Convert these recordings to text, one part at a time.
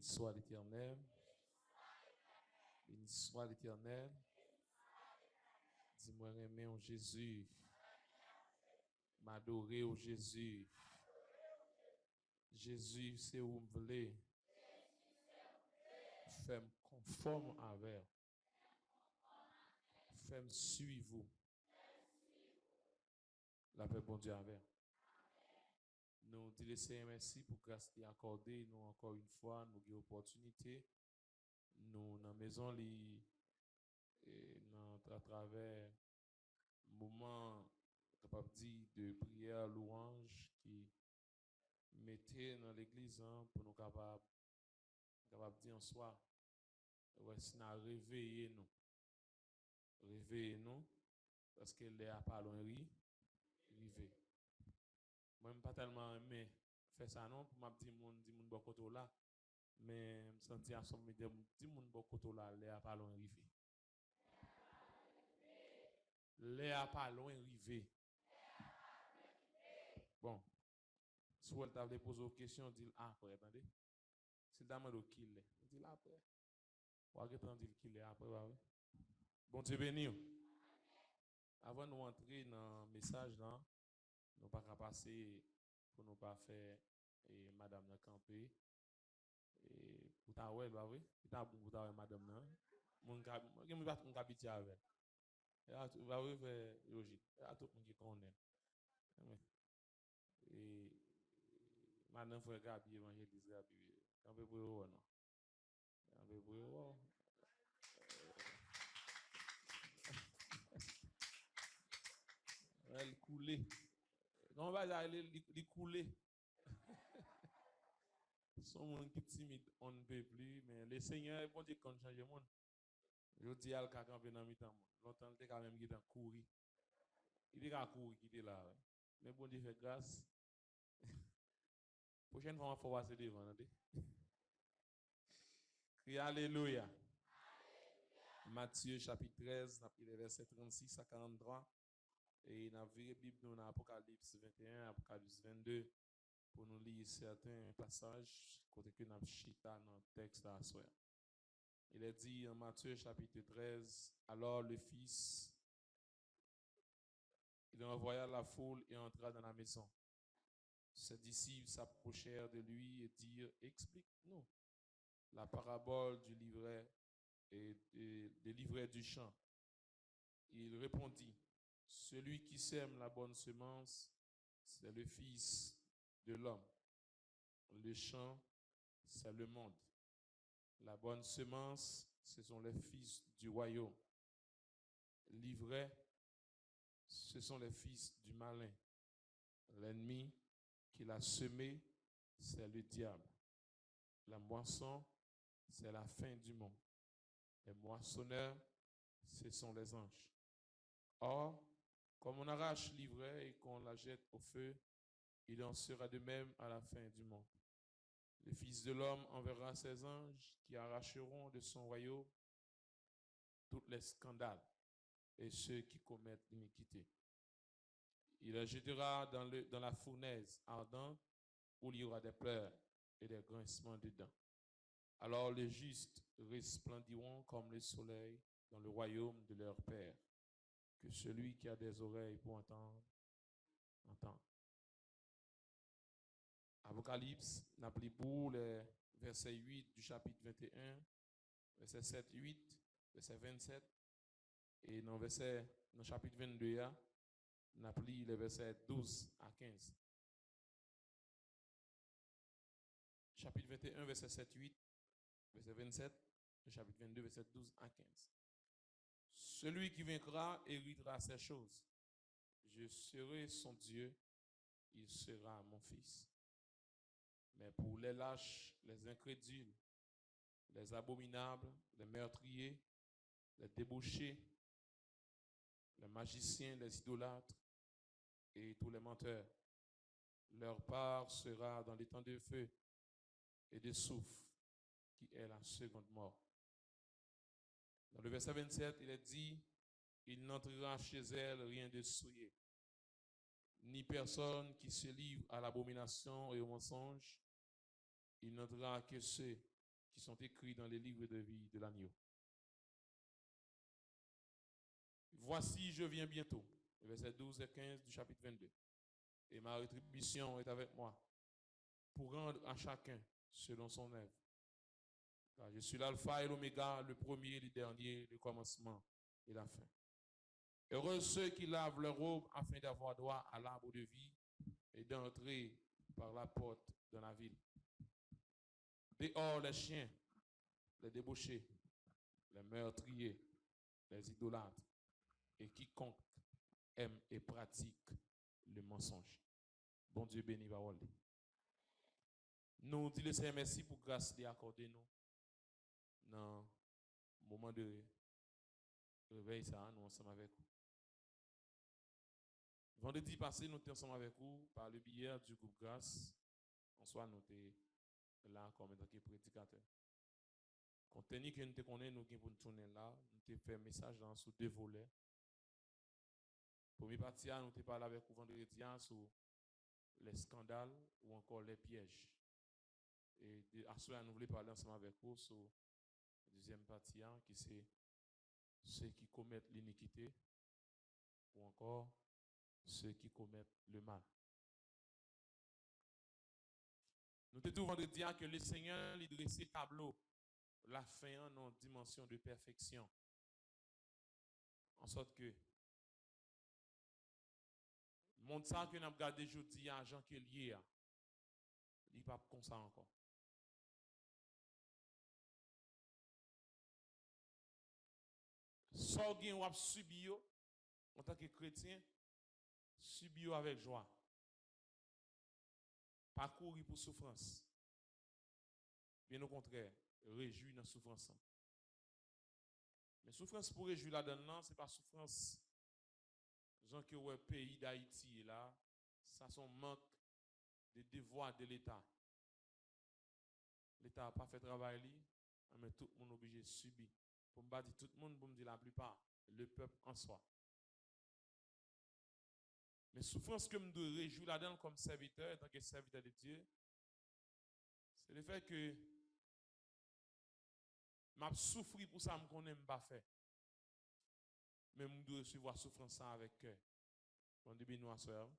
soit l'Éternel. Béni soit l'Éternel. Dis-moi aimer au Jésus. M'adorer au Jésus. Jésus, c'est où me voulez. Fais-moi conforme avec. Fais-moi suivre. La paix, bon Dieu, avec. Nous disons Seigneur merci pour grâce qui accordé nous encore une fois, nous avons opportunité. Nous, dans la maison, à travers moment capable dire de prière, louange qui mettait dans l'église pour nous capable dire en soi, ouais, si nous réveillez nous, parce que les appelons river. Moi, je ne pas tellement aimé faire ça non, pour m'a dit mon bon côté là, mais je me sentis à son milieu, dit mon bon côté là, les appelons river. Les appelons river. Bon, si vous avez posé une question, dites après, attendez. C'est d'abord qui l'est. Dites après. Ou attendez qu'il est après, oui. Bon Dieu béni. Avant de nous entrer dans le message là, nous pas qu'à passer pour nous pas faire et madame la camper et pour ta ouais bah oui, ta bon pour ta madame là. Mon gars, moi pas mon habitué avec. Et va oui faire logique. À tout monde qui connaît. Et madame frère Gabi évangéliste Gabi. On peut pour non. On peut pour elle couler. Comment va aller couler? Son monde qui timide, on ne peut plus, mais le Seigneur, bon Dieu, quand change le monde. Je dis à l'alca camper dans mi-temps. Longtemps, il était quand même qui dans courir. Il était à courir qui était là. Mais bon Dieu fait grâce. Prochaine fois, on va passer devant. Crie Alléluia. Matthieu chapitre 13, les versets 36 à 43. Et dans la Bible, nous dans Apocalypse 21, Apocalypse 22, pour nous lire certains passages, côté que nous avons chita dans le texte à soi. Il est dit en Matthieu chapitre 13, alors le Fils, il envoya la foule et entra dans la maison. Ses disciples s'approchèrent de lui et dirent, explique-nous la parabole du livret et des livrets du champ. Il répondit, celui qui sème la bonne semence, c'est le Fils de l'homme. Le champ, c'est le monde. La bonne semence, ce sont les fils du royaume. Livret, ce sont les fils du malin. L'ennemi qui l'a semé, c'est le diable. La moisson, c'est la fin du monde. Les moissonneurs, ce sont les anges. Or, comme on arrache l'ivraie et qu'on la jette au feu, il en sera de même à la fin du monde. Le Fils de l'homme enverra ses anges qui arracheront de son royaume tous les scandales et ceux qui commettent l'iniquité. Il les jettera dans la fournaise ardente où il y aura des pleurs et des grincements de dents. Alors les justes resplendiront comme le soleil dans le royaume de leur Père. Que celui qui a des oreilles pour entendre, entende. Apocalypse, n'a pris pour les versets 8 du chapitre 21, verset 7, 8, verset 27, et dans le chapitre 22, n'a pris les versets 12 à 15. Chapitre 21, verset 7, 8, verset 27, le chapitre 22, verset 12 à 15. Celui qui vaincra héritera ces choses. Je serai son Dieu, il sera mon fils. Mais pour les lâches, les incrédules, les abominables, les meurtriers, les débauchés, les magiciens, les idolâtres et tous les menteurs, leur part sera dans les temps de feu et de souffle, qui est la seconde mort. Dans le verset 27, il est dit, il n'entrera chez elle rien de souillé, ni personne qui se livre à l'abomination et au mensonge. Il n'entrera que ceux qui sont écrits dans les livres de vie de l'agneau. Voici, je viens bientôt. Versets 12 et 15 du chapitre 22. Et ma rétribution est avec moi pour rendre à chacun selon son œuvre. Car je suis l'alpha et l'oméga, le premier et le dernier, le commencement et la fin. Heureux ceux qui lavent leur robe afin d'avoir droit à l'arbre de vie et d'entrer par la porte dans la ville. Dehors les chiens, les débauchés, les meurtriers, les idolâtres et quiconque aime et pratique le mensonge. Bon Dieu béni parole. Nous disons le Seigneur merci pour grâce qu'il a accordé nous dans le moment de réveil ça, nous ensemble avec vous. Vendredi passé, nous étions ensemble avec vous par le biais du groupe Grâce. En soi, nous étions là comme tant que prédicateur. Compte tenu que nous connaissons, nous pour nous tourner là, nous avons fait un message dans sur deux volets. Premier partie, nous avons parlé avec vous vendredi sur les scandales ou encore les pièges. Et à cela, nous voulons parler ensemble avec vous sur la deuxième partie, qui c'est ceux qui commettent l'iniquité ou encore ceux qui commettent le mal. Nous te trouvons de dire que le Seigneur lui dressé tableau, la fin en dimension de perfection. En sorte que, le monde ça que nous avons regardé aujourd'hui, à Jean qui est lié, il n'est pas comme ça encore. Sorgien ou subi en tant que chrétien, subi avec joie. Pas courir pour souffrance. Bien au contraire, réjouir dans la souffrance. Mais souffrance pour réjouir là-dedans, ce n'est pas souffrance. Gens qui ont le pays d'Haïti là, ça son manque de devoir de l'État. L'État n'a pas fait travail, mais tout le monde est obligé de subir. Pour me dire tout le monde, pour me dire la plupart, le peuple en soi. Mais souffrance que je dois réjouir là-dedans comme serviteur, en tant que serviteur de Dieu, c'est le fait que je souffre pour ça, je ne connais pas faire. Mais je dois recevoir souffrance avec cœur. Bon début nous soeur.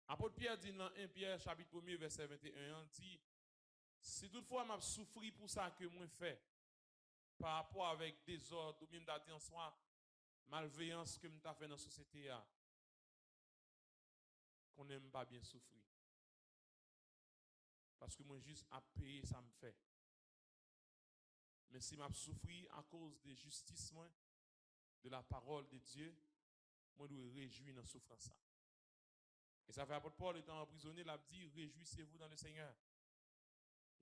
Apôtre Pierre dit dans 1 Pierre chapitre 1 verset 21, dit si toutefois m'a souffri pour ça que moi fait par rapport avec désordre ou bien d'attendre en soi malveillance que m'ta fait dans la société qu'on n'aime pas bien souffrir. Parce que moi juste à payer ça me fait. Mais si m'a souffri à cause de justice moi de la parole de Dieu, moi dois réjouir dans la souffrance. Et ça fait apôtre Paul étant emprisonné, il a dit réjouissez-vous dans le Seigneur.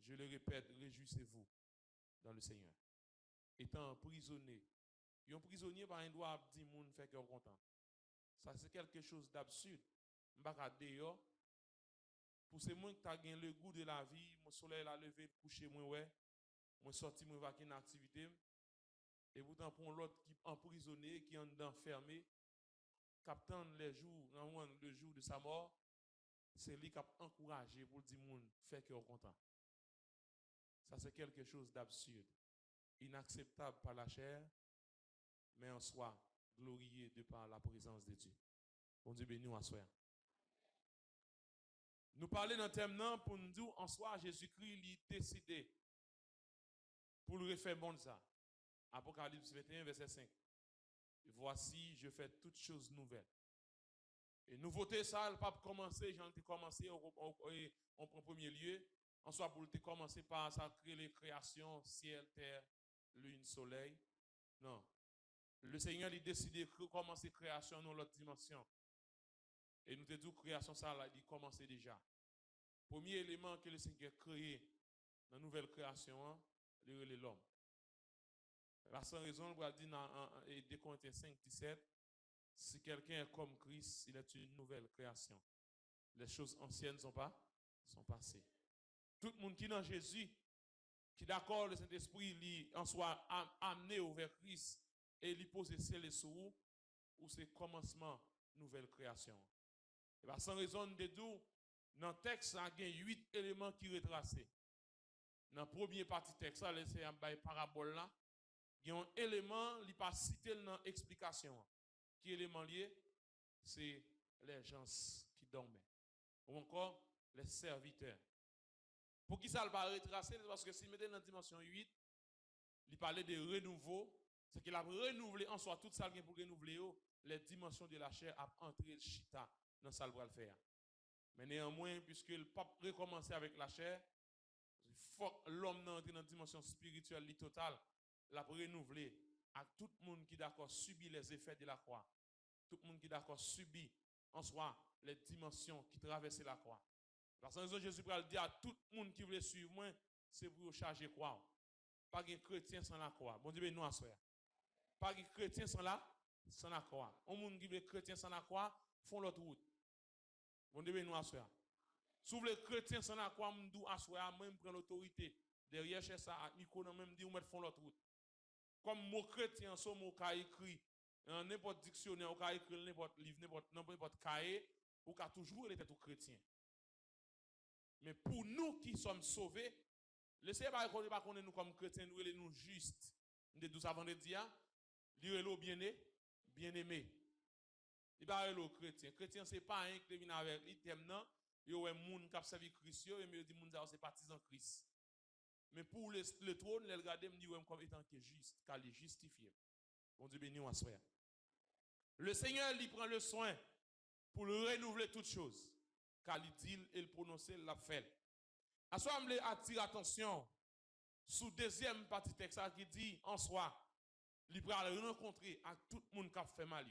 Je le répète, réjouissez-vous dans le Seigneur. Étant emprisonné, un prisonnier par un droit dire moun fait que content. Ça c'est quelque chose d'absurde. M'pa dehors pour ces gens qui t'a gagné le goût de la vie, mon soleil a levé, coucher moi ouais, moi sorti moi vaquer une activité et pourtant pour l'autre qui emprisonné, qui en enfermé, captant les jours, le jour de sa mort, c'est lui qui a encouragé pour dire moun fait que content. Ça c'est quelque chose d'absurde, inacceptable par la chair, mais en soi glorieux de par la présence de Dieu. Bon Dieu béni nous à soi. Nous parlons dans thème non pour nous dire en soi Jésus-Christ il décidé pour le refaire bon ça. Apocalypse 21 verset 5. Voici je fais toutes choses nouvelles. Et nouveauté ça le pape commencer, j'en ai commencé en premier lieu, en soit pour te commencer par ça créer les créations ciel, terre, lune, soleil. Non. Le Seigneur il décidé de commencer création dans l'autre dimension. Et nous te dit création ça là, il commence déjà. Premier élément que le Seigneur a créé dans la nouvelle création, c'est l'homme. La sans raison, on va dire dans 2 Corinthiens 5, 17, si quelqu'un est comme Christ, il est une nouvelle création. Les choses anciennes sont passées. Tout le monde qui est dans Jésus, qui est d'accord, le Saint-Esprit, en soit amené vers Christ et il pose ses sous ou c'est commencement nouvelle création. Et bien, sans raison de tout, dans le texte, il y a 8 éléments qui retracés. dans la première partie du texte, c'est un parabole là. Il y a un élément, il n'est pas cité dans l'explication. Qui élément lié? C'est les gens qui dormaient. Ou encore les serviteurs. Pour qui ça va retracer? Parce que si vous mettez dans la dimension 8, il parlait de renouveau. C'est qu'il a renouvelé en soi tout ça pour renouveler les dimensions de la chair a entré le chita dans ça le faire. Mais néanmoins, puisque le pape recommencer avec la chair, il faut que l'homme entre dans une dimension spirituelle totale, la renouveler à tout le monde qui d'accord subit les effets de la croix. Tout le monde qui d'accord subit en soi les dimensions qui traversent la croix. Parce que Jésus va le dire à tout le monde qui veut suivre moi, c'est pour charger croix. Pas de chrétien sans la croix. Bon Dieu, nous à soi. Pas de chrétien sans la croix. On monde qui veut chrétien sans la croix, font l'autre route. Bon Dieu, nous à soi. Si vous les chrétiens sans la croix, m'dou à soi, même prendre l'autorité. Derrière chez ça, à Nico, même dit, on font l'autre route. Comme mot chrétien, ce mot qu'a écrit, dans n'importe dictionnaire, ou qu'a écrit n'importe livre, n'importe cahier, ou qu'a toujours été tout chrétien. Mais pour nous qui sommes sauvés, laissez pas qu'on nous comme chrétiens, nous nous justes. Nous disons avant de dire, lire bien-aimé. Il va le chrétien. Chrétien, c'est pas un qui vient avec lui, non. Il y a un monde qui a servi Christ, et il dit, c'est partisan Christ. Mais pour le trône, les regarder me dit comme étant juste, car il est justifié. Bon Dieu béni, on soit. Le Seigneur lui prend le soin pour le renouveler toutes choses. Car il dit, il prononce, l'a fait. À soi, je attire attention sous deuxième partie texte qui dit en soi, il va le rencontrer à tout le monde qui a fait mal.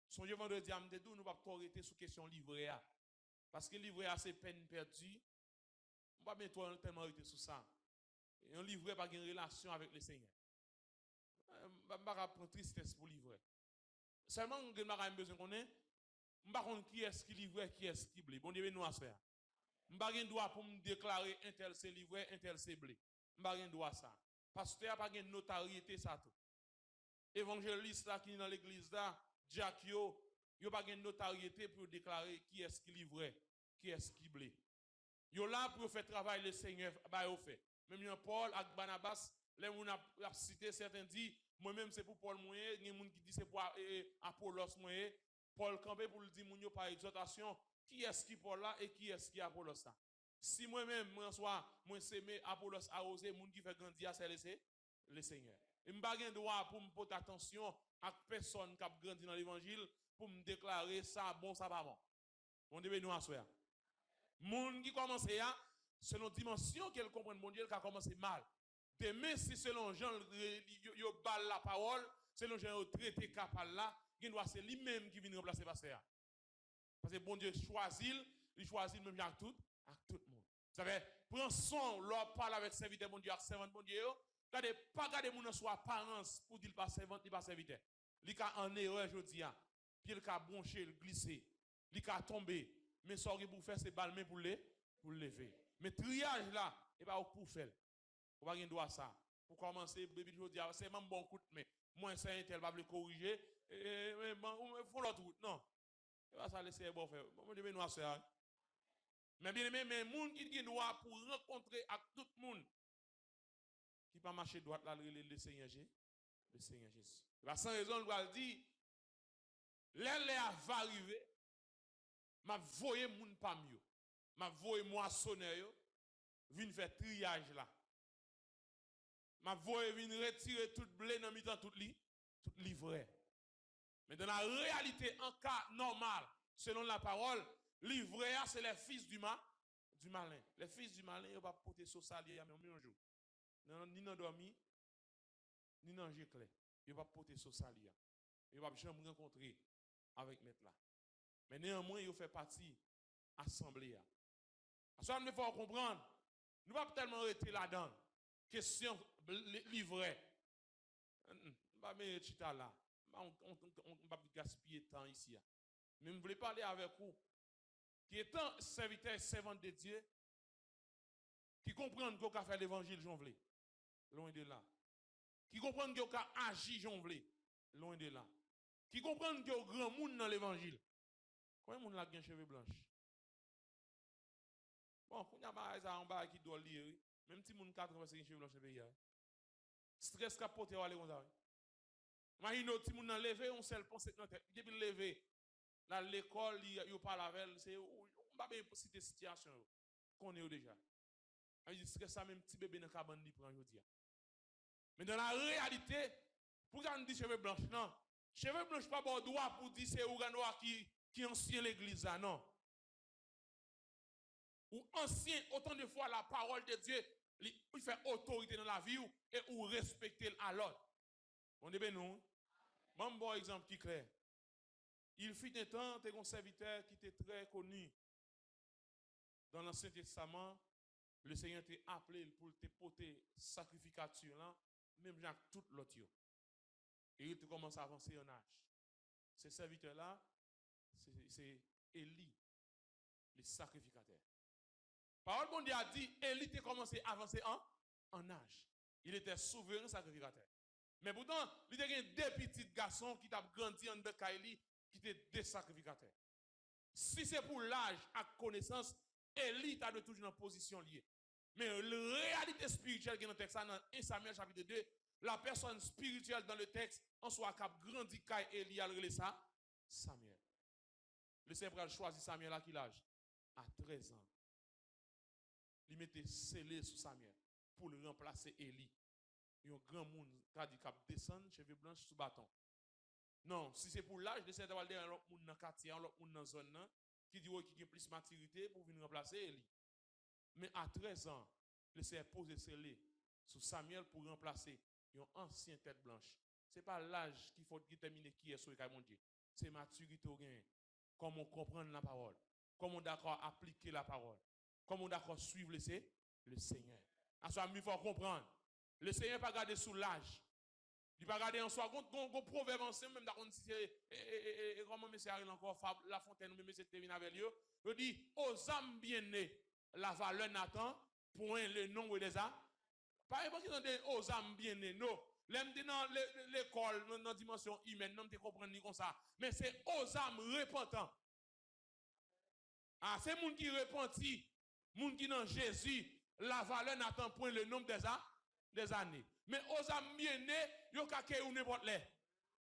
Son vendredi, nous ne pouvons pas arrêter sous question livret A. Parce que livret A, c'est peine perdue. On va bientôt tellement arrêter sur ça. Et un livret n'a pas une relation avec le Seigneur. Je ne vais pas prendre tristesse pour livrer. Seulement, je n'ai besoin qu'on ait. Je ne sais pas qui est-ce qui livre, qui est-ce qui blé. Bon Dieu, nous à faire. Je n'ai pas de droit pour me déclarer un tel c'est livré, un tel c'est blé. Je n'ai pas de droit ça. Pasteur n'a pas de notariété ça tout. Évangéliste là qui est dans l'église là, Jack yo, il n'a pas de notariété pour déclarer qui est-ce qui livre, qui est-ce qui blé. Yo là pour faire travail le Seigneur, bah yo fait. Même Paul avec Barnabas, les gens ont cité certains dit moi-même c'est pour Paul moyen, il y a des gens qui disent c'est pour Apollos moyen. Paul campé pour le dire moun yo par exhortation, qui est-ce qui Paul là et qui est-ce qui Apollos ça. Si moi-même moi soit moi s'aimer Apollos arrosé, moun qui fait grandir c'est le Seigneur. Et m'pa gen droit pour me porter attention à personne qui a grandi dans l'évangile pour me déclarer ça bon ça pas bon. On devait nous asseoir. Moun qui commence à selon dimension qu'elle comprend mon Dieu qui a commencé mal. Demain si selon Jean yo balle la parole, selon Jean yo traité capable là, c'est lui-même qui vient remplacer pasteur. Parce que bon Dieu choisit, il choisit même avec tout le monde. Vous savez, prends son, leur parle avec serviteur bon Dieu, avec servant bon Dieu. Regardez, pas garder mon soit apparence pour dire pas servant, il pas serviteur. Il a en erreur aujourd'hui, puis il a bronché, il glissé, il a tombé, mais ce qu'il pour faire c'est balmer pour lever. Mais triage là, et pas pour faire. On va doit ça. Pour commencer, bébé aujourd'hui, c'est même bon coup de main. Moi c'est un tel va le corriger et faut l'autre route. Non. Il va ça laisser bon faire. Moi je vais nous faire. Mais bien aimé, mais monde qui doit pour rencontrer avec tout le monde qui pas marcher droite là le Seigneur Jésus. Le Seigneur Jésus. La sans raison il va dire l'air va arriver. M'a voyé moun pa mieux. M'a voyé moissonneur yo vinn faire triage là. M'a voyé vinn retirer tout blé dans mi-temps tout livret. Mais dans la réalité en cas normal, selon la parole, livret c'est les fils du malin. Les fils du malin ils va porter sauce salier même un jour. Ni dans dormi ni dans géclé. Ils va porter sauce salier. Ils va jamais rencontrer avec maître là. Mais néanmoins, il fait partie assemblée. Ça, il faut comprendre. Nous ne pouvons pas tellement rester là-dedans. Question livret. Pas mais chita là. On va gaspiller de temps ici. Mais je voulais parler avec vous. Qui étant serviteur et servante de Dieu, qui comprennent qu'on a fait l'évangile, j'en voulais. Loin de là. Qui comprennent qu'on a agi, j'en voulais. Loin de là. Qui comprennent qu'il y a un grand monde dans l'évangile. Combien de monde a des cheveux blancs? Bon, il y a un en bas qui doit lire. Même si moun 85 cheveux blancs dans le pays. Stress qu'a porté aller comme ça. Imagine si moun nan levé on seul pense dans tête. Depuis levé là l'école il parle avec c'est on pas bien citer situation qu'on est déjà. Il dit stress ça même petit bébé dans cabane li prend jodi. Mais dans la réalité pour qu'on dit cheveux blancs non. Cheveux blancs pas bon droit pour dire c'est Ouganoa qui ancien l'église là non. Ou ancien autant de fois la parole de Dieu il fait autorité dans la vie et ou respecter à l'autre. On est bien nous. Bon exemple qui est clair. Il fut un temps, tu es un serviteur qui était très connu. Dans l'Ancien Testament, le Seigneur t'a appelé pour te porter sacrificature là, même avec tout l'autre. Et il commence à avancer en âge. Ce serviteur-là, c'est Élie, le sacrificateur. Parole bon Dieu a dit, Élie a commencé à avancer en âge. Il était souverain sacrificateur. Mais pourtant, il y a deux petits garçons qui ont grandi en Kaili qui étaient des sacrificateurs. Si c'est pour l'âge à connaissance, Élie a de toujours en position liée. Mais la réalité spirituelle qui est dans le texte, dans 1 Samuel chapitre 2, la personne spirituelle dans le texte, en soit qui a grandi Kaï Élie, a relé ça, Samuel. Le Seigneur a choisi Samuel à quel âge? À 13 ans. Il mettait scellé sur Samuel pour le remplacer Élie. Il y a un grand monde qui a dit qu'il descend cheveux blancs sous bâton. Non, si c'est pour l'âge, le Seigneur va dire à l'autre monde dans le quartier, à l'autre monde dans la zone, qui dit qu'il a plus de maturité pour venir remplacer Élie. Mais à 13 ans, le Seigneur pose scellé sur Samuel pour remplacer un ancien tête blanche. Ce n'est pas l'âge qu'il faut déterminer qui est sur le mon Dieu. C'est maturité au gain. Comment comprendre la parole. Comment d'accord appliquer la parole. Comment d'accord suivre le Seigneur. À ce moment, il faut comprendre. Le Seigneur n'a pas gardé sous l'âge. Il n'a pas gardé en soi. Quand proverbe ancien, même dans le comment monsieur Ariel encore, La Fontaine, même monsieur Tevin avec lui, il dit, aux âmes bien-nées, la valeur n'attend point le nombre des âmes. Pas exemple qu'ils ont dit aux âmes bien-nées, non. L'aime dans l'école, dans la dimension humaine, non, tu comprends ni comme ça. Mais c'est aux âmes repentants. Ah, c'est moun qui repentit, moun qui dans Jésus, la valeur n'attend point le nombre des années. Mais aux âmes bien-nées, yo kake ou n'importe les.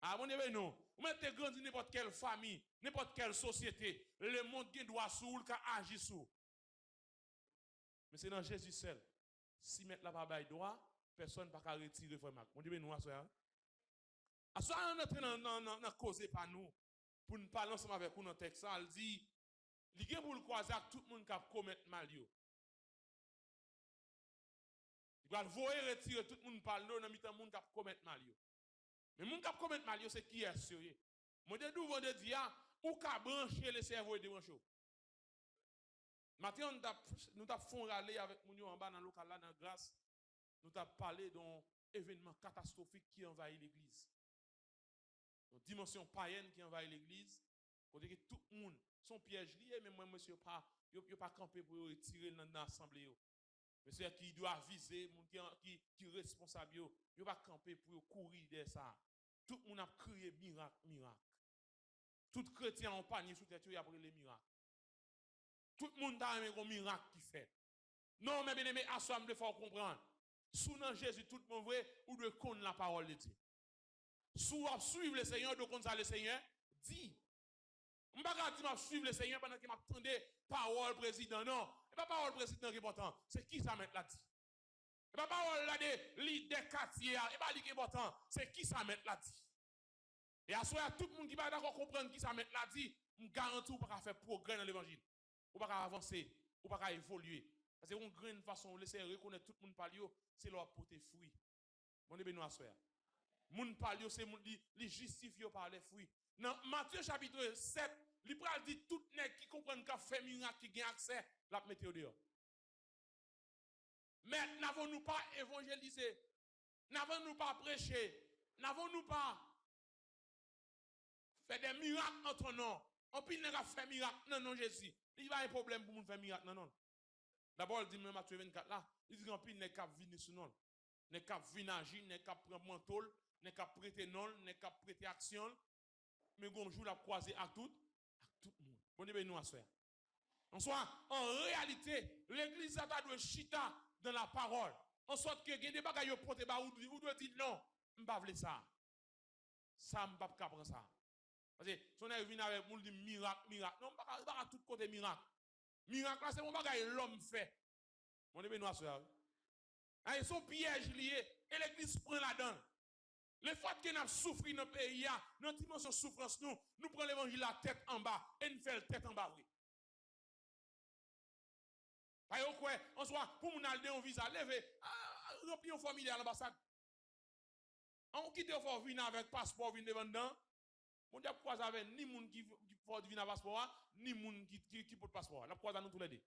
Ah, mon Dieu, non. Vous mettez grandi n'importe quelle famille, n'importe quelle société, le monde qui doit sous, qui agit sous. Mais c'est dans Jésus seul. Si mettre la babaye droit, personne ne peut pas retirer vraiment. Mon Dieu, nous, à soi. À soi, on est en train de causer par nous. Pour nous parler ensemble avec nous dans le texte, elle dit, il y a pour le croiser à tout le monde qui a commis mal. Il va le voir retirer tout le monde par là dans le monde qui a commis mal. Mais le monde qui a commis mal, c'est qui est sérieux. Moi, je dis, vendredi, ou qu'a branché le cerveau et débranché. Maintenant, nous avons fait râler avec nous en bas dans le local là, dans grâce. Nous avons parlé d'un événement catastrophique qui envahit l'église. Une dimension païenne qui envahit l'église. Côté que tout le monde, son piège lié, mais moi, monsieur, pas campé pour retirer dans l'assemblée. Monsieur qui doit viser, qui est responsable, il va camper pour courir derrière ça. Tout le monde a crié miracle, miracle. Tout chrétien en panier sous tête, il a pris les miracles. Tout le monde a un miracle qui fait. Non, mais bien aimé, à soi, il faut comprendre. Sous Jésus, tout le monde vrai, ou de connaître la parole de Dieu. Sous suivre le Seigneur, de connaître le Seigneur, dit. Je ne vais pas dire suivre le Seigneur pendant qu'il m'attendait parole président. Non, ce n'est pas parole président qui est important. C'est qui ça met là dit. Ce n'est pas parole là de leader quartier. Ce n'est pas lui qui est important. C'est qui ça met là dit. Et à soi, tout le monde qui va d'accord comprendre qui ça met là dit, je garantis qu'on ne peut pas faire progrès dans l'évangile. On ne peut pas avancer. On ne peut pas évoluer. Parce que une grande façon de laisser reconnaître tout le monde par lui, c'est leur porter fruit. Mon Dieu, nous à soi. Moun par lui, c'est les justifier par les fruits. Dans Matthieu chapitre 7, il dit tout le monde qui comprend qu'il fait miracle, qui a accès, la mettre au dehors. Mais n'avons-nous pas évangélisé? N'avons-nous pas prêché? N'avons-nous pas fait des miracles entre nous? On peut pas faire miracle non Jésus. Il y a un problème pour nous faire miracle non. D'abord, il dit même Matthieu 24 là, il dit qu'on peut pas venir sur nous. N'est qu'à venir agir, n'est qu'à prendre manteau, n'est qu'à prêter non, n'est qu'à prêter action. Mais un jour, la croiser à tout le monde. Bon, nous à faire. En soit, en réalité, l'église a doit chita dans la parole. En sorte que des bagages yo porter ba ou doit dire non, m'pa vle ça. Ça m'pa prendre ça. Parce que si on est venu avec moun dit miracle, non pas tout côté miracle. Miracle là c'est mon bagage l'homme fait. Mon ébé nous soeur. Ils sont pièges liés et l'église prend là-dedans. Le fait que nous souffrons dans le pays, dans la dimension de souffrance, nous prenons l'évangile la tête en bas et nous faisons la tête en bas. On soit pour nous aller un visa, lever, remplir un formulaire à l'ambassade. On quitte le fort, venir avec passeport, venir devant dedans. On dit pourquoi ça avec ni moun qui faut venir avec passeport, ni moun qui porte passeport. La pourquoi nous tous les deux.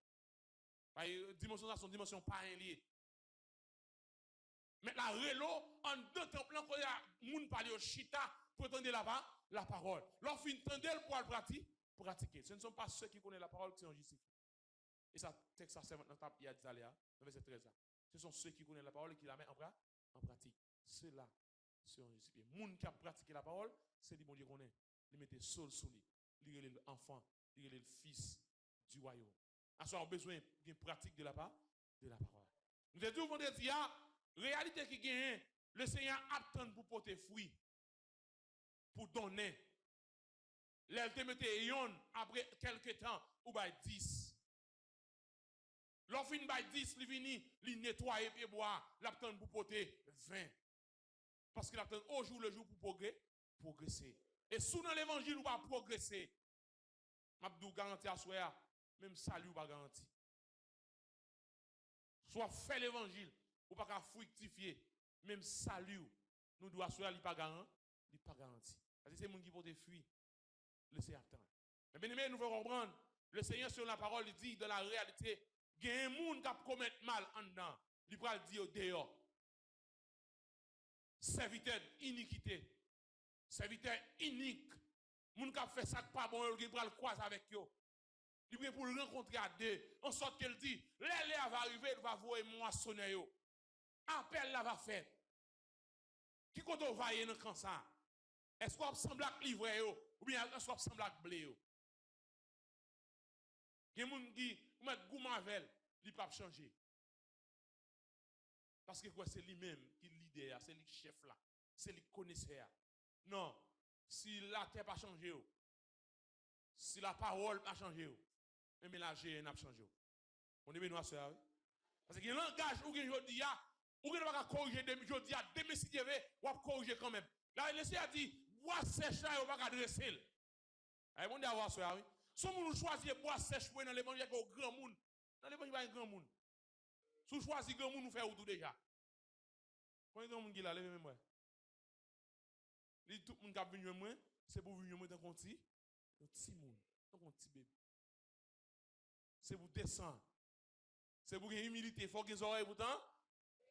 Dimension ça, son dimension pas liée. Mais la relo, en deux temps, plan qu'on a moun parler au chita pour entendre la parole. Lorsqu'on entend pour pratiquer. Ce ne sont pas ceux qui connaissent la parole qui sont justifiés. Et ça, texte ça, c'est maintenant, il y a d'Isaïa, verset 13. Ce sont ceux qui connaissent la parole et qui la mettent en pratique. Ceux-là sont justifiés. Moun qui a pratiqué la parole, c'est du bon Dieu qu'on est. Il mettait sol sous lui. Il est l'enfant, il est le fils du royaume. À ce moment, on a besoin d'une pratique de la parole. Nous avons dit, vendredi, réalité qui gagne, le Seigneur attend pour porter fruit, pour donner. L'elle te mette yon après quelques temps, ou by 10. L'offre by 10, il vini, il nettoie et boire, l'attend pour porter 20. Parce qu'il attend au jour le jour pour progresser. Et sous dans l'évangile, on va progresser. Mabdou garanti à soi, même salut ou pas garanti. Soit fait l'évangile, ou pas fructifier, même salut, nous doit assurer qu'il pas garanti. Parce que c'est les gens qui vont te fuir, laissez attendre. Mais bien aimé, nous devons comprendre, le Seigneur sur la parole, il dit, dans la réalité, il y a un monde qui commet mal en dedans. Il va le dire dehors. Serviteur iniquité, serviteur inique, moun qui fait ça pas bon, il va le croiser avec eux. Il va pour le rencontrer à deux, en sorte qu'elle dit, l'air va arriver, il va voir moissonner yo. Appel là va faire. Qui compte va y dans le ça? Est-ce qu'on semble à livrer yo ou bien est-ce qu'on semble à blé yo? Il y a des gens qui mettent goût mavel, il pas changer. Parce que quoi c'est lui-même qui est leader, c'est lui chef là, c'est lui connaisseur. Non, si la terre pas changé, si la parole pas changé, mais la GN n'a pas changé. On est bien nous ça. Parce que le langage ou que je dis ou que ne pas corriger je dis à démestiquer ou à corriger quand même. Là le Seigneur dit bois sèche là ou pas adresser. Ay bon d'avoir ça oui. Si nous choisir bois sèche pour dans l'évangile au grand monde. Dans l'évangile pas un grand monde. Si choisir grand monde nous fait tout déjà. Quand grand monde qui là levez moi. Li tout monde qui vient moi, c'est pour venir moi dans un petit monde, dans un petit bébé. C'est pour descendre. C'est pour gagner humilité, il faut que les oreilles pourtant.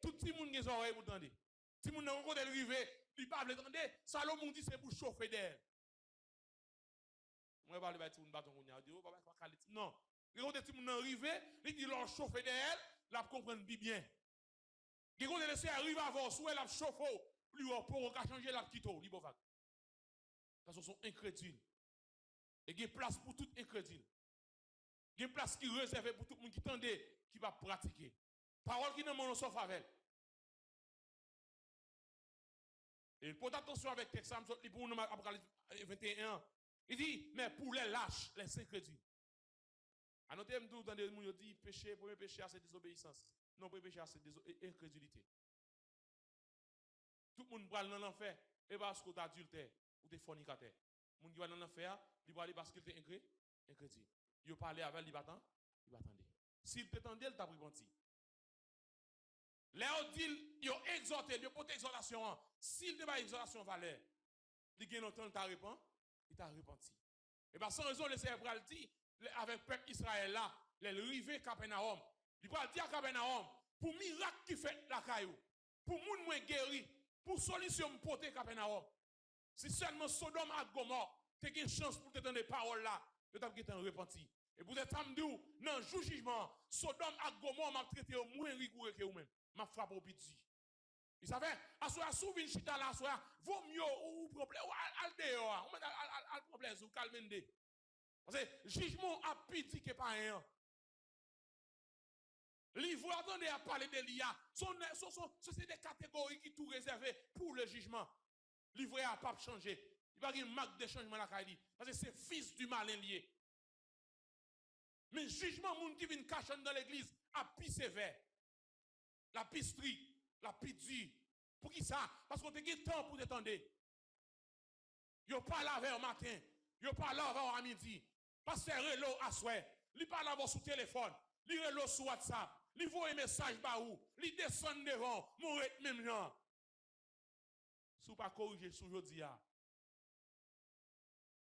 Tout le monde a les oreilles pour entendre. Si moun nan côté rivé, il pas veut entendre, Salomon dit c'est pour chauffer d'elle. Moi pas le bâti un bâton konya dit pas qualité. Non. Quand ti moun nan rivé, il dit leur chauffer d'elle, la comprendre bien. Quand laisser arriver avant sou elle a chauffer, lui pour changer la petite eau, li bon vague. Parce qu'ils sont incrédules. Et il y a place pour tout incrédule. Il y a place qui est réservée pour tout le monde qui tendait, qui va pratiquer. Parole qui ne m'en sauf avec. Et pour attention avec texte, pour nous, Apocalypse 21, il dit, mais pour les lâches, les incrédules. À notre thème, tout le monde dit, péché, premier péché, c'est désobéissance. Non, premier péché, c'est incrédulité. Tout le monde va dans l'enfer, et parce que tu es adultère ou tu es fornicateur. Le monde qui va dans l'enfer, il va aller parce qu'il est incrédule. Il va parler avec lui, il va attendre. S'il t'attendait, il t'a repenti. Là, on dit, il a exhorté, il a porté exhortation. S'il te pas exhortation valeur, il a longtemps, il t'a repenti. Et bien, sans raison, le Seigneur dit, avec le peuple Israël là, les rivés Capernaum, il va dire à Capernaum, pour miracle qui fait la caillou, pour moun moins guéri, pour solution porter Capernaum. Si seulement Sodome et Gomorrhe, tu as une chance pour te donner des paroles là, tu as été repenti. Et pour être samedi, dans le jugement, Sodome et Gomorre m'a traité au moins rigoureux que vous-même. M'a frappé au piti. Vous savez, à ce souvin chita là, vaut mieux ou problème, ou al dehors, al problème, ou calmende. Parce que jugement a piti que pas un. Livre, attendez à parler d'Elia. C'est des catégories qui sont réservées pour le jugement. Livre a pas changé. Il n'y a pas une marque de changement là. Parce que c'est fils du malin lié. Mais jugement, moun qui vient cacher dans l'église, a plus sévère. La plus strict, la plus dure. Pour qui ça? Parce qu'on te dit temps pour t'attendre. Yo pas lavé au matin, yo pas lavé à midi. Pasteur Relo à souhait, li pas lavé sur téléphone, li Relo sur WhatsApp, li voit un message ba ou, li descend devant, mourir même gens. Si vous pas corriger sous jodi a,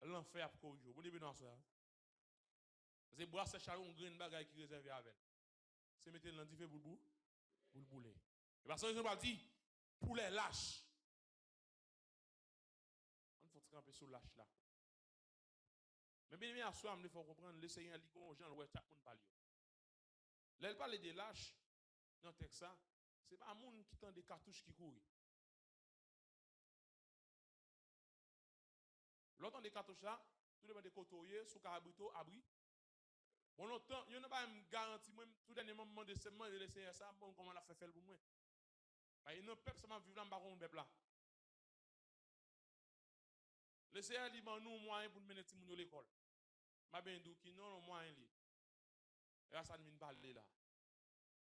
l'enfer a corriger. Vous devez non ça. C'est boire ce chalon green bagay qui réservé avec. C'est mettre dans dit fait pour le bouler. Et parce que ils ont dit pour les lâches. On faut camper sur lâche là. Mais bien aimé à soi, il faut comprendre le Seigneur dit aux gens ouais chaque monde parle. Là il parle des lâches dans le texte ça, c'est pas un monde qui tend des cartouches qui courent. L'autre des cartouches là, tout le monde des cotoyers sous carabrito abri. Bon longtemps, il n'y a pas une garantie moi tout dernier moment de semaine de laisser ça bon comment la fait faire pour moi. Parce que non peuple ça m'a vivre là baron peuple là. Le Seigneur dit nous moyen pour mener ti moun à l'école. M'a ben dou ki non moyen li. Et ça ne vient pas là.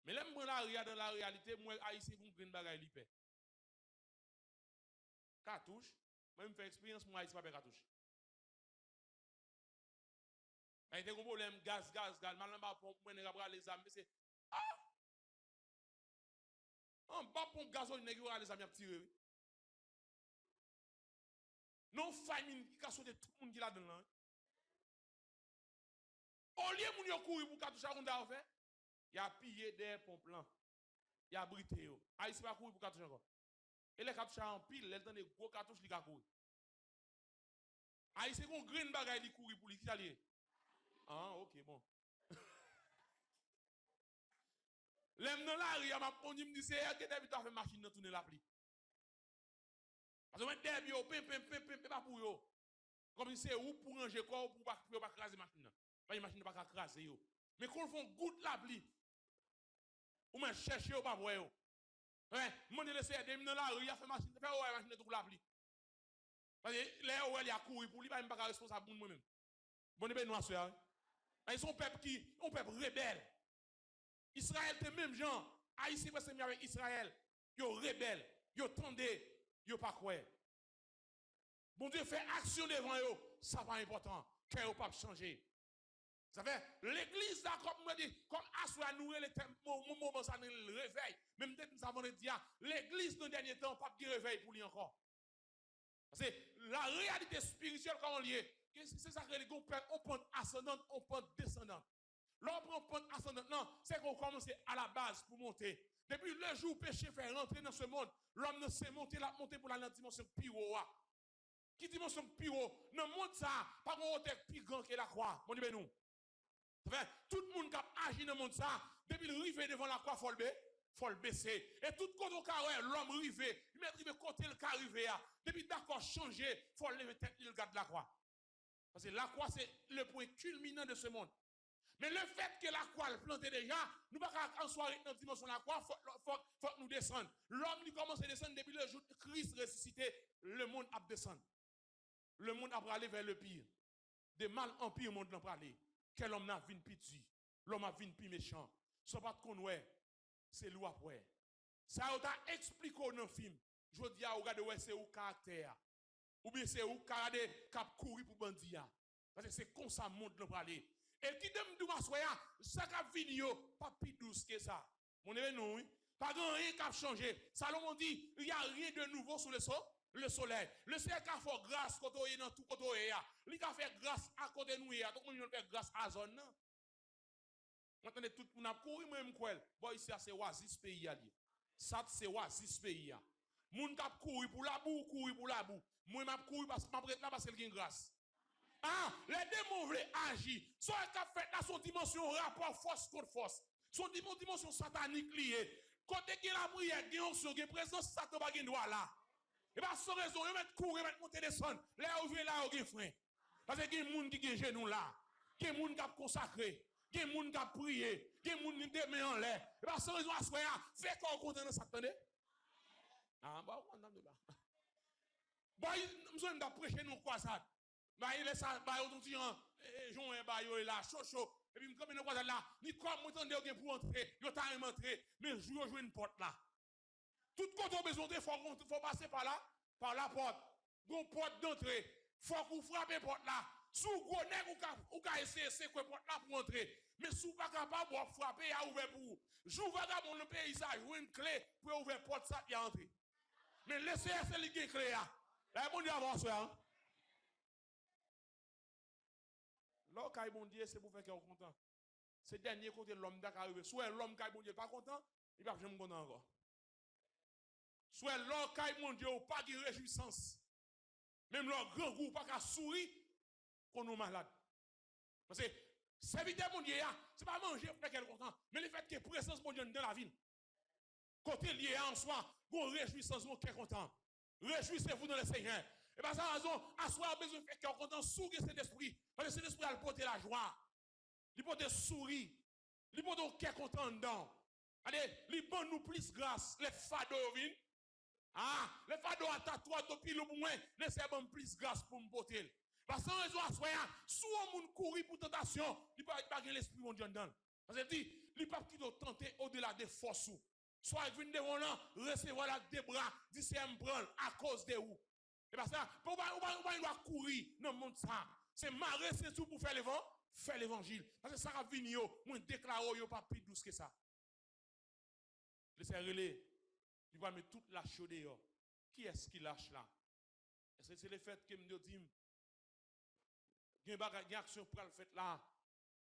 Mais là moi là dans la réalité moi haïtien pour green bagay li paix. Cartouche, moi me fait expérience moi haïtien pas cartouche. Il y a un problème, gaz, mal en pompe, moi, les amis, c'est. Ah! En bas, pompe gasoline, les amis, tiré. Non, famine, qui a sauté tout le monde qui l'a dans là. Au lieu de courir pour cartouche à on fait, il a pillé des pompes là. Il a brité. Ah, il ne pas courir pour cartouche encore. Et les cartouches en pile, les des gros cartouches, il a couru. Ah, c'est qu'on green bagaille, il courir pour lui, qui s'allie. Ah, ok, bon. L'aime dans la rue, on dit, c'est elle qui a fait machine dans tourner l'appli. Parce que derrière, pas pour eux. Comme si c'est où pour ranger quoi, pour pas craser machine. Pas une machine pas craser. Mais quand on fait goutte l'appli, ou même chercher ou pas voir. Ouais, mon laissé dans la rue, il a fait machine, fait ouais machine de l'appli. Parce que là où il a couru pour lui, il pas responsable pour moi-même. Bon, ben nous soeur. Ils sont peuple qui, un peuple rebelle. Israël c'est même gens. Haïti c'est mieux avec Israël. Yo rebelle, yo tendez, yo pas quoi. Bon Dieu fait action devant eux, ça pas important. Cœur pas changer. Ça fait l'église là comme dit comme assoir nous le moment ça nous réveil. Même peut-être nous avons dit l'église dans dernier temps pas de réveil pour lui encore. Parce que la réalité spirituelle quand on lié c'est ça que les gens on prend ascendante, on prend descendante. Lorsqu'on prend ascendante, non, c'est qu'on commence à la base pour monter. Depuis le jour où le péché fait rentrer dans ce monde, l'homme ne sait monter pour la dimension plus haut. Qui dimension plus haut? Dans le monde, ça, pas mon hauteur plus grand que la croix. Mon Dieu, nous. Tout le monde qui a agi dans le monde, ça, depuis le rivet devant la croix, il faut le baisser. Et tout côté au carré, l'homme rivé, il met rivé côté le carré. Depuis d'accord changer, il faut lever tête, il garde la croix. Parce que la croix, c'est le point culminant de ce monde. Mais le fait que la croix est plantée déjà, nous ne pouvons pas en soirée dans la dimension de la croix, il faut que nous descendions. L'homme qui commence à descendre depuis le jour de Christ ressuscité, le monde a descendu. Le monde a aller vers le pire. De mal en pire, le monde n'a pas aller. Quel homme n'a vu une pitié? L'homme a vu une pire méchant. Ce n'est pas qu'on ouais, c'est lui après. Ça a expliqué dans le film. Je dis à regarder ouais, c'est où caractère. Ou bien c'est où caractère qui a couru pour bandia. Parce que c'est comme ça le monde n'a pas aller. Et qui donne du massoya, ça qui a fini, pas plus douce que ça. Mon événement, oui. Pas rien qui a changé. Salomon dit, il n'y a rien de nouveau sous le soleil. Le Seigneur a fait grâce quand on est dans tout côté. Il a fait grâce à côté de nous. Donc, on fait grâce à la zone. Maintenant, tout le monde a couru, moi, je bon, ici, c'est oasis pays. Ça, c'est oasis pays. Moun kap couru pour la boue, couru pour la boue. Moi, je couru parce que je suis là parce qu'il y a grâce. Ah, les démons veulent agir. Soit qu'a fait dans son dimension rapport force contre force. Son dimension satanique liée. Côté qui la prière, qui ont sur qui présence Satan pas gain droit là. Et pas sans raison, ils mettent courir, ils mettent monter descendre. Là où là où frein. Parce que il y a des gens qui ont genou là. Qui ont qui consacré. il y a des gens qui ont prié, il y a des gens qui ont mis en l'air. Et bien, sans raison à soi, fait qu'on content dans ça, attendez. Ah, bah, on a de là. Bah, nous avons prêché nous quoi ça? Bah, il est ça, bah, on dit, Jean et bah, il est là, chaud. Et puis, comme il est là, ni comme vous entendez pour entrer, il t'a entrer, mais je joue une porte là. Tout côté besoin de faut passer par là, par la porte. Une porte d'entrée. Faut qu'on frappe la porte là. Sous gros nèg ou ka essayer c'est quoi porte là pour entrer. Mais sous pas capable de frapper a ouvert pour vous. Jou vagabond le paysage ou une clé pour ouvrir porte ça y entrer. Mais laissez c'est li gen clé là. Là bon Dieu avance hein. Là kay bon Dieu c'est pour faire qu'on content. C'est dernier côté l'homme qui arrive. Soit l'homme kay bon Dieu pas content, il va jamais content encore. Soit l'homme kay bon Dieu pas de réjouissance. Même leur grand goût pas qu'à sourire qu'on nous malade. Parce que serviteur mon Dieu, c'est pas manger pour qu'elle content, mais le fait que présence mon Dieu dans la ville. Côté lié en soi, qu'on réjouissance mon cœur content. Réjouissez-vous dans le Seigneur. Et par ça raison, à soi besoin de faire cœur content, sourire cet esprit. Parce que cet esprit a porté la joie. Il porte sourire. Il porte cœur content dedans. Allez, il bon nous plus grâce, les fados viennent. Ah, les fados à tatouage depuis le moins, laissez bon plus grâce pour me porter. Parce que sans raison à soi, si on moun courir pour tentation, il pas gagner l'esprit mon Dieu dedans. Parce que dit, il pas qui tenter au-delà des forces. Soit il vient devant là, recevoir la des bras, dit c'est me prendre à cause de où. Et parce que on va courir dans le monde ça. C'est marrer c'est tout pour faire l'évangile. Parce que ça va venir, moi déclare yo pas plus douce que ça. Laissez relais. Il va mettre toute la chaude dehors. Qui est-ce qui lâche là? Est-ce que c'est le fait que me dit il y a une action pour le fait là.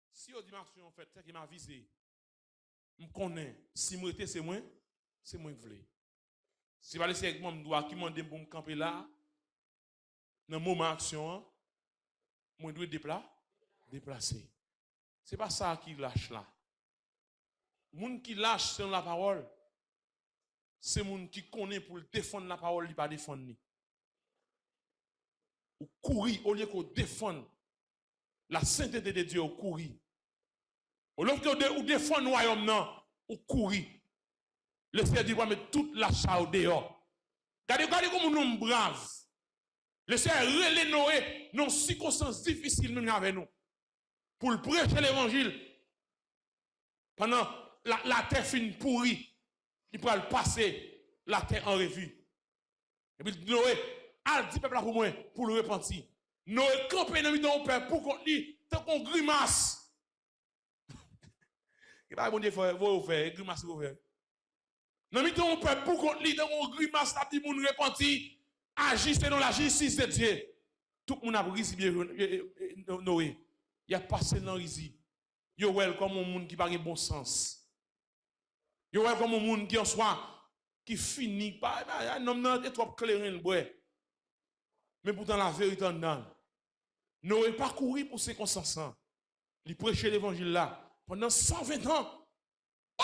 Si on dit action en fait, c'est qui m'a visé. Je connais. Si moi c'est moi qui voulais. Si pas laisser avec moi me doit qui m'a demandé pour me camper là dans moment action, moi dois déplacer. C'est pas ça qui lâche là. Moun qui lâche selon la parole. C'est moun qui connaît pour défendre la parole, il pas défendre. Ou courir au lieu qu'on défende la sainteté de Dieu, ou courir. Au lieu qu'on défende le royaume, non, ou courir. Le Seigneur dit, mettre toute la charge dehors. Regardez comme nous sommes braves. Le Seigneur relève Noé dans circonstances difficiles même avec nous. Pour le prêcher l'évangile. Pendant la terre fin pourrie. Il pourra le passer la terre en revue. Et puis Noé a dit peuple pour moi pour le repentir. Noé campé dans le peuple pour qu'on dit tant qu'on grimace. Il va bon Dieu faut faire grimace vous faire. Dans le peuple pour qu'on dit tant qu'on grimace la dit moun repentir, agissez dans la justice de Dieu. Tout le monde a risé bien Noé. Il a passé dans risé. Yo welcome un monde qui pas de bon sens. Yo welcome un monde qui en soit qui finit pas un homme nan est trop clairin boy. Mais pourtant la vérité en dedans. Noé parcouru pour ses consciences. Il prêchait l'évangile là pendant 120 ans. Oh!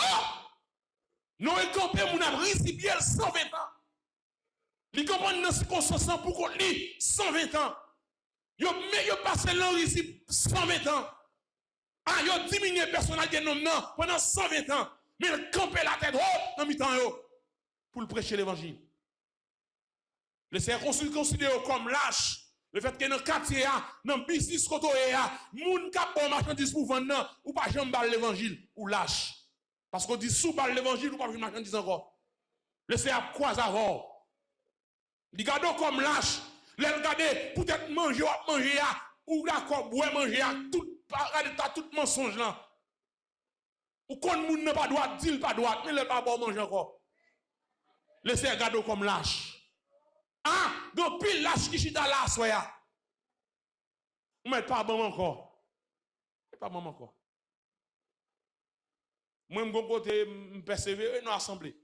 Noé campé mon abri bien 120 ans. Il comprend dans ses consciences pour qu'on lit 120 ans. Yo passé l'enrici 120 ans. Ah, yo diminué personnalité nom non pendant 120 ans. Mais il campait la tête haute dans mi-temps pour le prêcher l'évangile. Le Seigneur considère comme lâche. Le fait que dans le quartier, dans le business, quand on est là, moun kap bon marchandise pour vendre, ou pas jamais balle l'évangile, ou lâche. Parce qu'on dit sous balle l'évangile, ou pas jamais marchandise encore. Le Seigneur croise avant. Il garde comme lâche. Il regarde peut-être manger, ou d'accord, boire, manger, tout mensonge là. Ou quand moun n'a pas droit, dit pas droit, mais il pas bon manger encore. Le Seigneur garde comme lâche. Ah, donc pile lâche qui chita là, soya. Mais pas bon encore. Pas bon encore. Moi, je côté persévérer dans l'assemblée.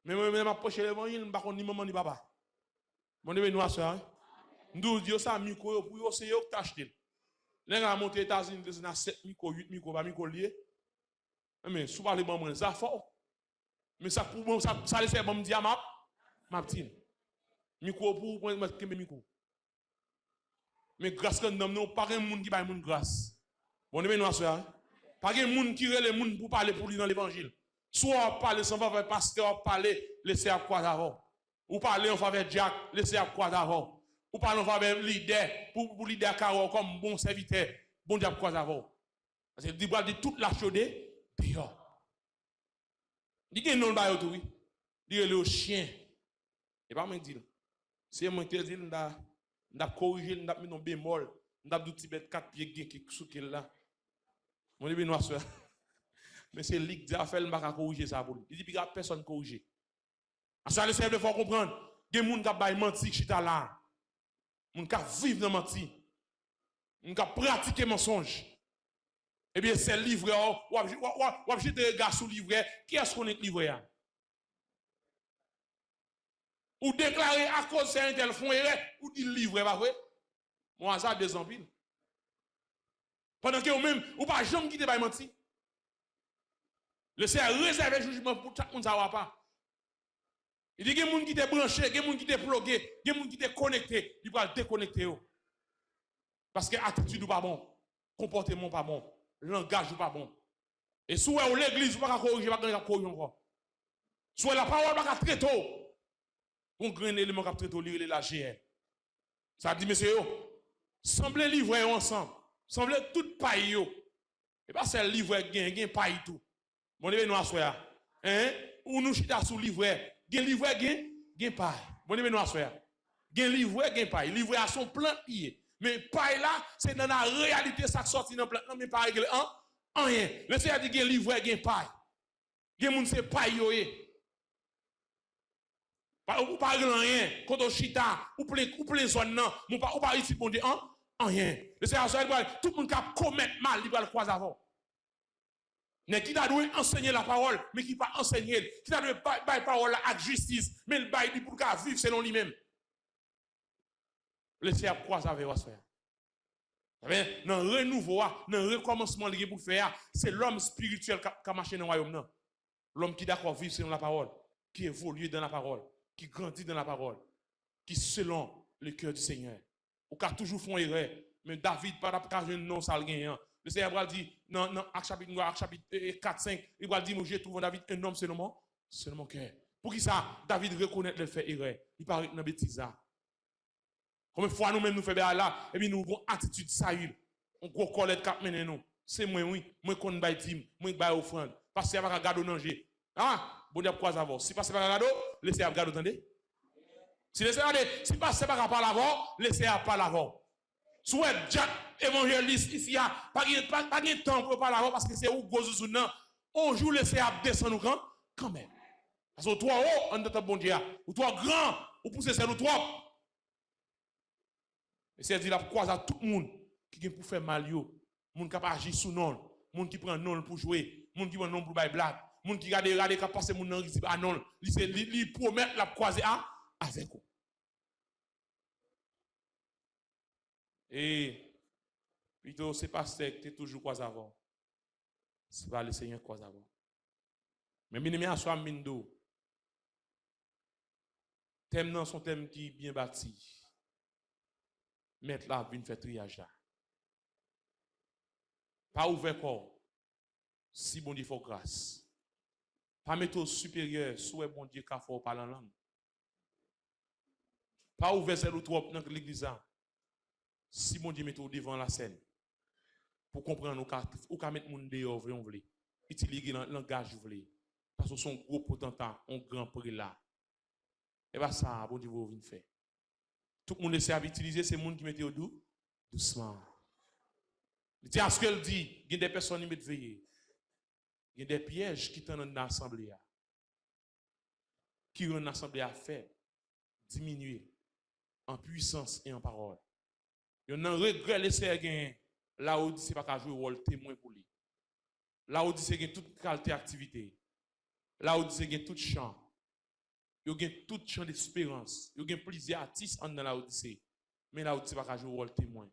Mais moi, je m'approche de l'évangile, je ne sais pas ni maman ni papa. Mon Dieu, nous assoyons. Nous disons ça, micro, pour vous, c'est vous qui achetez. Les gens montent aux États-Unis, ils ont 7 micro, 8 micro, 20 micro liés. Mais si vous parlez de moi, ça fort. Mais ça, pour ça laisse bon dire ma petite. Micro pour mettre micro. Mais grâce que nous n'avons pas un monde qui va une grâce. Bon, nous sommes pas de monde qui relève les gens pour parler pour lui dans l'évangile. Soit parler sans faveur pasteur, parler, laissez à quoi d'avant. Ou parler en faveur de Jack, laissez à quoi d'avant. Ou parler en faveur de leader, pour leader Caro comme bon serviteur, bon diable quoi d'avant. Parce que il dit toute la chaudée, dehors. Il dit non, bah, oui. Il dit le chien. Et pas moi qui dit. C'est moi qui dis, on a corrigé, on a mis un bémol, on a dit Tibet 4 pieds qui sous là. Mon dit noir soeur. Mais c'est lui qui a fait le pas corriger ça pour lui. Il dit puis personne corriger. À ça le Seigneur faut comprendre, des gens qui bail menti chita là. Moun qui vivre dans menti. Moun qui pratiquer mensonge. Eh bien c'est livre ou jeter regard sous livre, qui est-ce qu'on est livré? Ou déclarer à cause c'est un tel fond erreur ou dit livre pas vrai? Moi ça des empile. Pendant que vous même ou pas jamais quitter bail menti. Le Seigneur réserve jugement pour tout le monde, ça va pas. Il dit qu'il y a des gens qui sont branchés, il y a des gens qui sont plugués, il y a des gens qui sont connectés, il va déconnecter. Parce que l'attitude n'est pas bon, le comportement n'est pas bon, le langage n'est pas bon. Et si l'église n'est pas corriger, il ne va pas corriger encore. Soit la parole n'est pas très tôt. Un grand élément qui est très tôt, c'est la GR. Ça dit, monsieur, semblez livrer ensemble, semblez tout paille. Et pas c'est livrer, gain paille tout. Mon événement noir soya. Hein? Ou nous chita sous livret. Gen livret gen paille. Mon événement noir soya. Gen livret gen paille. Livret à son plan pied. Mais paille là, c'est dans la réalité ça sorti dans plan. Non mais pas réglé en rien. Le Seigneur dit gen livret gen paille. Gen moun c'est paille yoé. Ou pas réglé rien. Quand on chita ou plein zone non, ou pas ici bon Dieu en rien. Le Seigneur tout le monde qui commet mal, il va le croiser avant. Mais qui t'a dû enseigner la parole, mais qui pas enseigner, qui t'a dû bailler la parole avec justice, mais le bail pour vivre selon lui-même. Le Seigneur croise avec vous, frère. Dans le renouveau, dans le recommencement pour faire, c'est l'homme spirituel qui a marché dans le royaume. L'homme qui d'accord vivre selon la parole, qui évolue dans la parole, qui grandit dans la parole, qui selon le cœur du Seigneur. Ou qui a toujours fait erreur, mais David, pas de non, ça le le Seigneur va dire, dans chapitre 4-5, il va dire, j'ai trouvé David un homme selon mon cœur. Pour qui ça, David reconnaît le fait erreur. Il parle dans bêtise. Combien de fois nous-mêmes nous faisons là, et puis nous avons une attitude saïle. On gros colette cap mener nous. C'est moi, oui, moi qu'on baille tim, moi baille offrande. Parce que ça va garder danger. Ah, bon Dieu, pourquoi ça va? Si pas c'est pas garder, laissez à garder, attendez. Si laissez à si pas c'est pas par l'avant, laissez à pas l'avant. Soit Jack évangéliste ici, pas de temps pour parler avant parce que c'est où gros non. On joue laisser à descendre quand même. Parce que toi haut, on est bon Dieu. Ou toi grand, ou pousser c'est nous trois. Et c'est dit la croise à tout le monde qui vient pour faire mal yo, monde qui agir sous non, monde qui prend non pour jouer, monde qui prend non pour bailler blague, monde qui regarde qui passer mon non qui dit ah non, il promet la croiser avec vous. Et plutôt, c'est pas que tu es toujours quoi avant. C'est pas le Seigneur quoi avant. Mais bien aimé, à soi, Mindo. Thème dans son thème qui est bien bâti. Mettre là, vient faire triage là. Pas ouvert corps. Si bon Dieu faut grâce. Pas mettre au supérieur, souhait bon Dieu qu'a faut parler en langue. Pas ouvert celle ou trop dans l'église. Si mon Dieu met devant la scène, pour comprendre, ou qu'à mettre mon dehors, on veut. Utiliser le langage, vous voulez. Parce que son gros potentat, un grand prix là. Et bien ça, bon Dieu, vous venez faire. Tout le monde essaie d'utiliser ces gens qui mettent au doux, doucement. Il dit à ce qu'elle dit, il y a des personnes qui mettent veiller. Il y a des pièges qui sont dans l'assemblée. Qui rendent l'assemblée à faire, diminuer en puissance et en parole. Il y a un regret laissé gagner. Là où c'est pas qu'à jouer rôle témoin pour lui. Là où c'est gagne toute qualité d'activité. Là où c'est gagne tout champ. Il y a tout champ d'espérance. Il y a plusieurs artistes dans la Odyssée. Mais là où c'est pas qu'à jouer rôle témoin.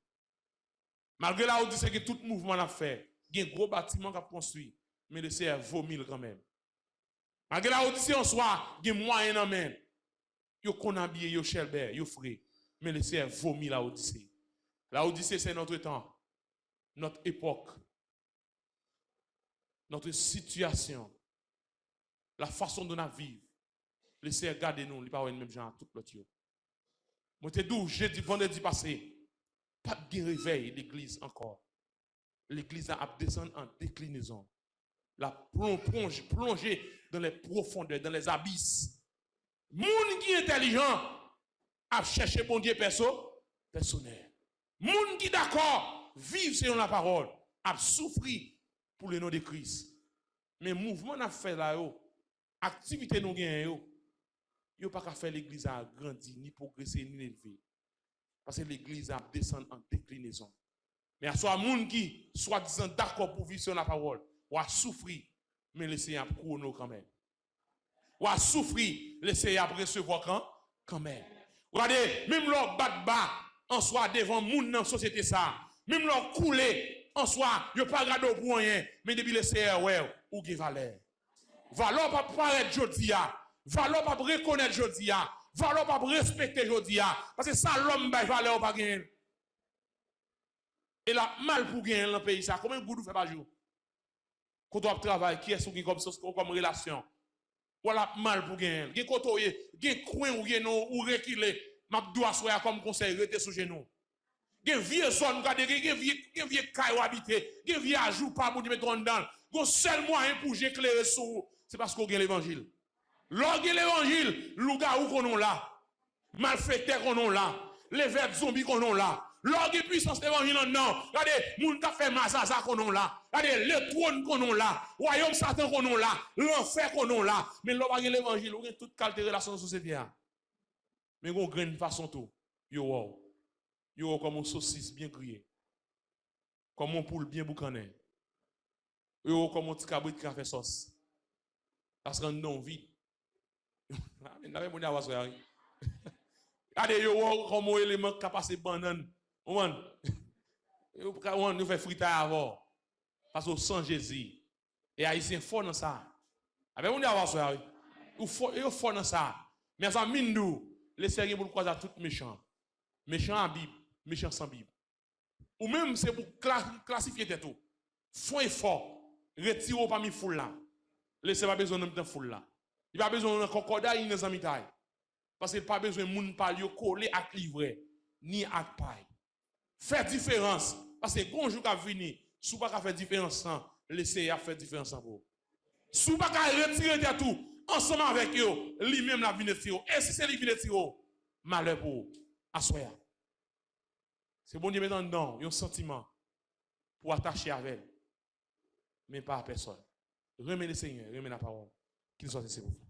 Malgré la Odyssée que tout mouvement l'a fait, il y a un gros bâtiment qui a construit, mais le CR vomit quand même. Malgré la Odyssée en soi, il y a moyen en même. Yo Konabie, yo Shelbert, yo Fré, mais le CR vomit la Odyssée. La Odyssée, c'est notre temps, notre époque, notre situation, la façon dont nous vivons, laissez regarder nous, les paroles même gens tout l'autre. Moi te dis jeudi vendredi passé, pas de réveil l'église encore. L'église a descendu en déclinaison. La plongée dans les profondeurs, dans les abysses. Moun qui est intelligent a cherché bon Dieu personnel. Moun qui d'accord vivre selon la parole a souffri pour le nom de Christ. Mais mouvement n'a fait là activité nous gagne yo pas qu'à faire l'église à grandir ni progresser ni élever. Parce que l'église a descendu en déclinaison. Mais à soit moun qui soit disant d'accord pour vivre selon la parole, ou a souffrir mais laisser à chrono quand même. Ou a souffrir laisser à recevoir quand même. Regardez, même leur bat bas en soi devant moun dans société ça, même leur couler en soi, yo pas regarder pour rien, mais depuis laisser ouais ou qui valeur. Valeur pas paraître jodia, valeur pas reconnaître jodia, valeur pas respecter jodia parce que ça l'homme ba valeur pas gagner. Et là mal pour gagner dans le pays ça, combien de goudou fait par jour? Quand on travaille, qui est-ce qui comme relation? Voilà mal pour gagner. Gen kotoye, gen coin ou gen non ou reculer, m'a doit soya comme conseil rete sous genou. Gen vieux zone gade gen vieux kay habité, gen vieux ajou pas pour mettre dedans. Gon seul moyen pour éclairer sous, c'est parce qu'on gen l'évangile. Lors gen l'évangile, louga ou konon là, malfaiteur konon là, les vers zombies konon là. Lors gen puissance l'évangile non, regardez, moun ka fait massasa konon là. Regardez, le trône konon là, royaume Satan konon là, l'enfer konon là. Mais lors gen l'évangile, ou gen toute qualité relation de société. Mais on graine façon tout. Yo comme une saucisse bien grillée. Comme un poule bien boucané. Yo comme un petit cabrit qui a fait sauce. Parce qu'on non vide. Regardez yo comme un élément qui a passé banane. On fait fritage avant. Parce que sans Jésus. Et haïtien fort dans ça. Avec on dit avoir ça. Il fort dans ça. Mais ça mindou, les sérieux pour croiser tout méchant. Méchant en Bible, méchant sans Bible. Ou même c'est pour classifier tout. Font effort, retirez parmi foule là. Laissez pas besoin de foule là. Il pas besoin de concordat ni dans amitaille. Parce qu'il pas besoin de moun parler coller à livrer ni à paille. Faire différence parce que bon jour qu'a venir, sous pas faire différence sans laisser à faire différence en vous. Sous pas retirer de tout ensemble avec eux, lui-même la venir tirer. Et si c'est lui qui vient tirer, malheur pour assoya. C'est bon Dieu mettre dedans un sentiment pour attacher avec, mais pas à personne. Remets le Seigneur, remets la parole. Qu'il soit ici pour vous.